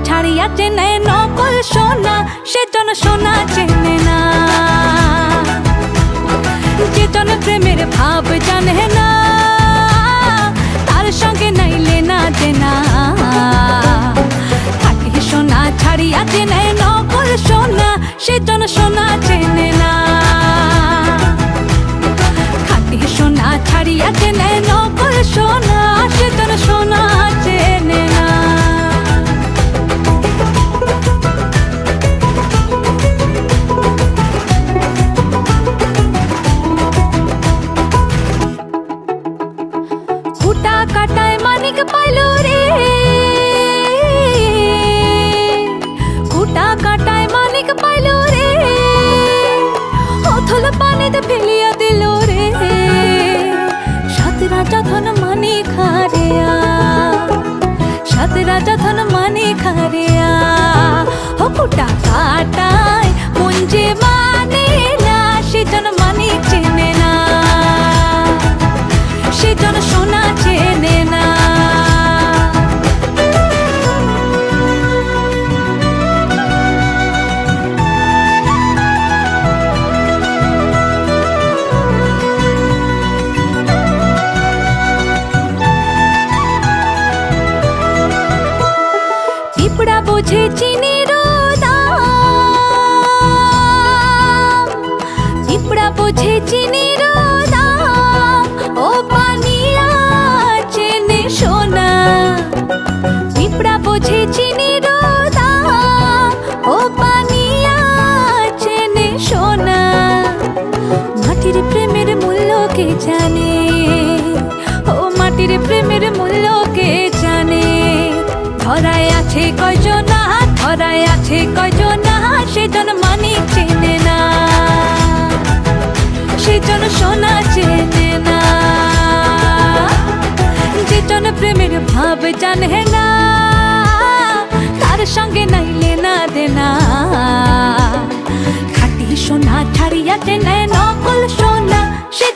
ছাড়িয়া চেনে নকল সোনা, সেজন সোনা চেনে না। যেজন প্রেমের ভাব জানে না, তার সঙ্গে নাই লেনা দেনা। খাঁটি সোনা ছাড়িয়া চেনে নকল সোনা, সেজন সোনা চেনে না। খাঁটি সোনা ছাড়িয়া চেনে নকল সোনা, সেজন সোনা চেনে না। খুঁটা কাটায় মানিক পাইল রে, খুঁটা কাটায় মানিক পাইল রে, অথল পানিতে ফেলিয়া দিল রে। সাত রাজা ধন মানিক হারিয়া, সাত রাজা ধন মানিক হারিয়া। ও খুঁটা কাটায় মন যে মানে না, সেজন মানিক চেনে না, সেজন সোনা চেনে না। পিঁপড়া বোঝে চিনির দাম, পিঁপড়া বোঝে চিনির দাম, ও পানিয়া চেনে সোনা। পিঁপড়া বোঝে চিনির দাম, ও পানিয়া চেনে সোনা। মাটির প্রেমের মূল্য কে জানে, ও মাটির প্রেমের মূল্য কে জানে। ধরায় আছে কয়জনা, ধরায় আছে কয়জনা, সেজন মানিক চেনে না, সেজন সোনা চেনে না। যেজন প্রেমের ভাব জানে না, তার সঙ্গে নাই লেনা দেনা। খাঁটি সোনা ছাড়িয়া চেনে নকল সোনা, সে